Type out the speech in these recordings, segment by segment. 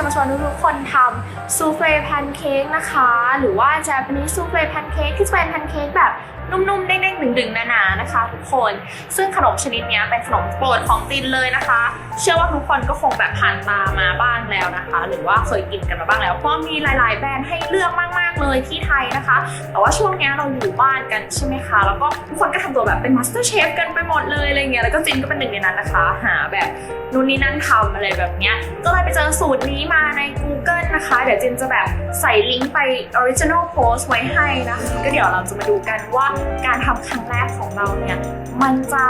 มาชวนทุกคนทำซูเฟ่แพนเค้กนะคะหรือว่าจะเป็นซูเฟ่แพนเค้กที่จะเป็นแพนเค้กแบบนุ่มๆเด้งๆดึงๆหนาๆนะคะทุกคนซึ่งขนมชนิดนี้เป็นขนมโปรดของตินเลยนะคะเชื่อว่าทุกคนก็คงแบบผ่านตามาบ้างแล้วนะคะหรือว่าเคยกินกันมาบ้างแล้วเพราะมีหลายๆแบรนด์ให้เลือกมากๆเลยที่ไทยนะคะแต่ว่าช่วงนี้เราอยู่บ้านกันใช่ไหมคะแล้วก็ทุกคนก็ทำตัวแบบเป็นมาสเตอร์เชฟกันไปหมดเลยอะไรเงี้ยแล้วก็จินก็เป็นหนึ่งในนั้นนะคะหาแบบนู่นนี่นั่นทำอะไรแบบเนี้ยก็เลยไปเจอสูตรนี้มาใน Google นะคะเดี๋ยวจินจะแบบใส่ลิงก์ไป original post ไว้ให้นะคะก็เดี๋ยวเราจะมาดูกันว่าการทำครั้งแรกของเราเนี่ยมันจะ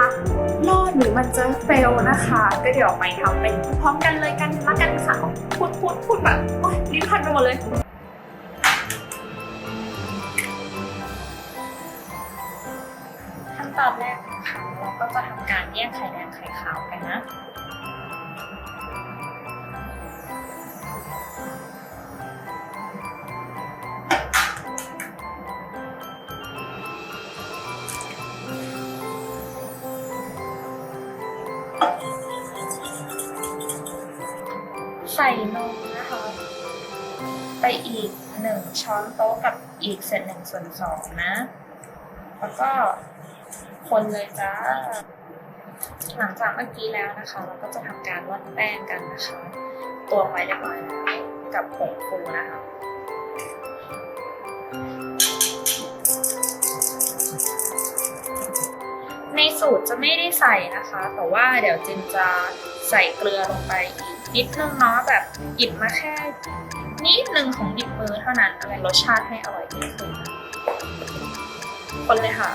รอดหรือมันจะเฟลนะคะก็เดี๋ยวไปทำเป็นพร้อมกันเลยกันละกันค่ะพูดแบบโอ๊ยลิ้นพันไปหมดเลยขั้นตอนแรกนะคะเราก็จะทำการแยกไข่แดงไข่ขาวกันนะใส่นมนะคะไปอีก1 ช้อนโต๊ะกับอีก1/2นะแล้วก็คนเลยจ้าหลังจากเมื่อกี้แล้วนะคะเราก็จะทำการร่อนแป้งกันนะคะตวงไว้เรียบร้อยแล้วกับผงฟูนะคะในสูตรจะไม่ได้ใส่นะคะแต่ว่าเดี๋ยวจินจะใส่เกลือลงไปอีกนิดนึงเนาะแบบหยิบมาแค่นิดนึงของหยิบมือเท่านั้นอะไรรสชาติให้อร่อยยิ่งขึ้นคนเลยค่ะ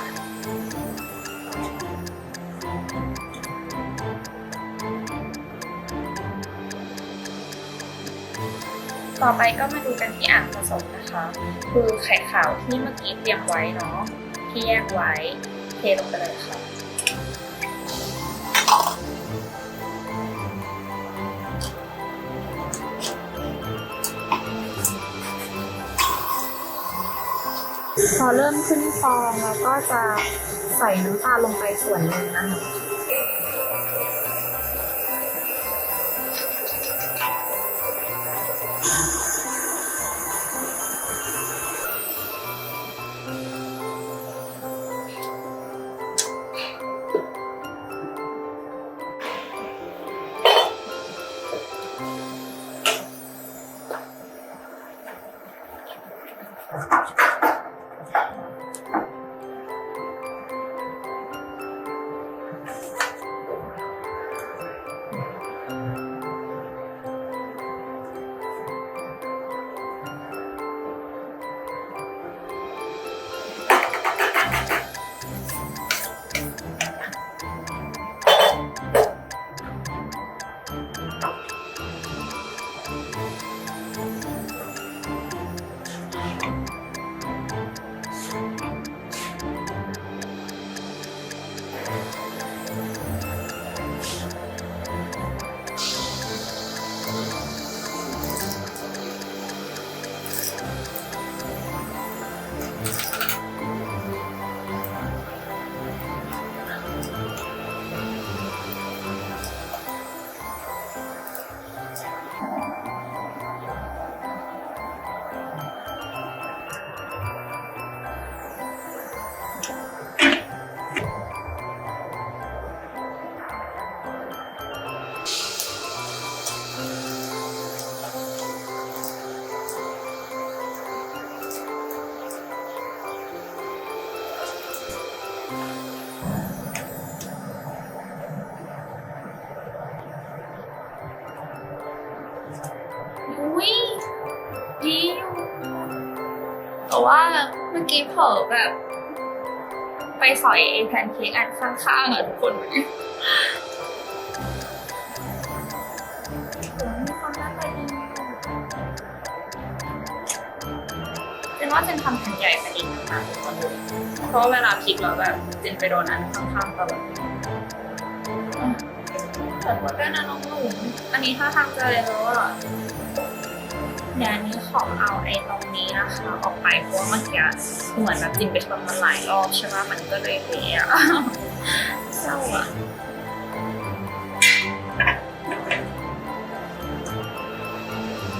ต่อไปก็มาดูกันที่อ่างผสมนะคะคือไข่ขาวที่เมื่อกี้เตรียมไว้เนาะที่แยกไว้เทลงไปเลยค่ะพอเริ่มขึ้นฟองเราก็จะใส่น้ำตาลลงไปส่วนหนึ่งนะคะดีแต่ว่าเมื่อกี้เผลอแบบไปสอยแพนเค้กอันข้างๆทุกคนมีความน่าไปดีเจนว่าเจนทำแผ่นใหญ่ไปอีกนะคะทุกคนเพราะเวลาพลิกแล้วแบบเจนไปโดนอันข้างๆตลอดแต่ว่าก็น่าน้องหนุ่มอันนี้ถ้าทางจะเลยแล้วอ่ะเดี๋ยวอันนี้ขอเอาไอ้ตรงนี้นะคะออกไปเพราะว่าเมื่อกี้เหมือนแบบจินไปชนมันหลายรอบใช่ไหมมันก็เลยเละเศร้าอ่ะ พ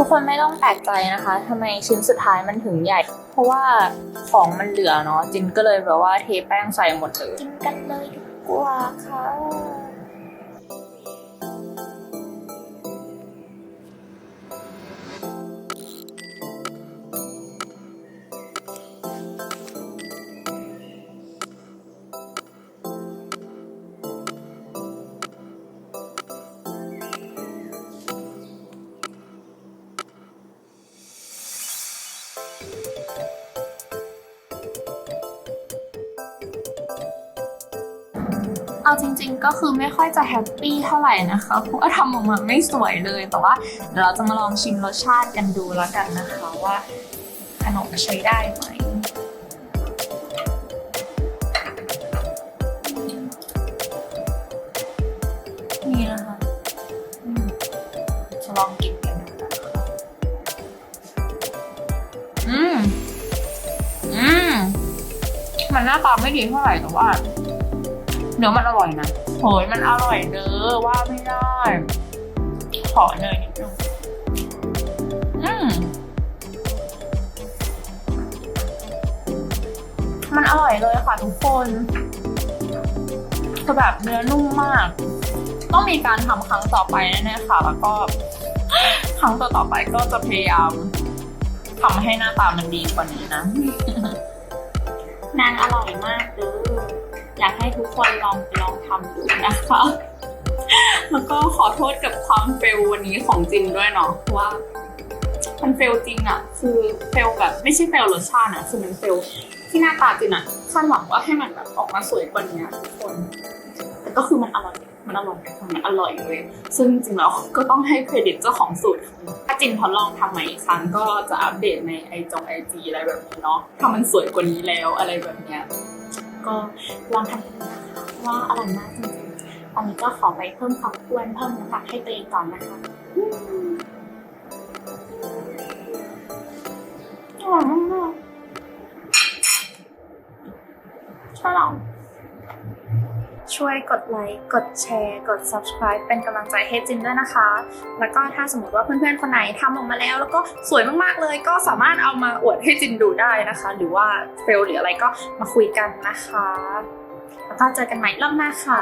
ทุกคนไม่ต้องแปลกใจนะคะทำไมชิ้นสุดท้ายมันถึงใหญ่เพราะว่าของมันเหลือเนาะจินก็เลยแบบว่าเทแป้งใส่หมดเลยกินกันเลยดีกว่าค่ะเอาจริงๆก็คือไม่ค่อยจะแฮปปี้เท่าไหร่นะคะเพราะว่าทำออกมาไม่สวยเลยแต่ว่าเดี๋ยวเราจะมาลองชิมรสชาติกันดูแล้วกันนะคะว่าขนมใช้ได้ไหมนี่นะคะจะลองกินกันดูนะคะมันหน้าตาไม่ดีเท่าไหร่แต่ว่าเนื้อมันอร่อยนะโหยมันอร่อยเด้อว่าไม่ได้ขอเนยนิดนึงมันอร่อยเลยค่ะทุกคนคือแบบเนื้อนุ่มมากต้องมีการทำครั้งต่อไปแน่ๆค่ะแล้วก็ครั้งต่อไปก็จะพยายามทำให้หน้าตามันดีกว่านี้นะนางอร่อยมากเด้ออยากให้ทุกคนลองทำดูนะคะแล้วก็ขอโทษกับความเฟลวันนี้ของจินด้วยเนาะว่ามันเฟลจริงอ่ะคือเฟลแบบไม่ใช่เฟลรสชาตินะคือมันเฟลที่หน้าตาจินอ่ะคาดหวังว่าให้มันแบบออกมาสวยกว่านี้ทุกคนแต่ก็คือมันอร่อยเลยซึ่งจริงๆแล้วก็ต้องให้เครดิตเจ้าของสูตรถ้าจินทดลองทำใหม่อีกครั้งก็จะอัปเดตในไอจีอะไรแบบนี้เนาะถ้ามันสวยกว่านี้แล้วอะไรแบบเนี้ยก็ลองทำกันนะคะว่าอร่อยมากจริงๆตอนนี้ก็ขอไปเพิ่มความอ้วนเพิ่มน้ำหนักให้ตัวเองก่อนนะคะอร่อยมากๆชอบช่วยกดไลค์กดแชร์กด subscribe เป็นกำลังใจให้จินด้วยนะคะแล้วก็ถ้าสมมติว่าเพื่อนๆคนไหนทำออกมาแล้วก็สวยมากๆเลยก็สามารถเอามาอวดให้จินดูได้นะคะหรือว่าเฟลหรืออะไรก็มาคุยกันนะคะแล้วก็เจอกันใหม่รอบหน้าค่ะ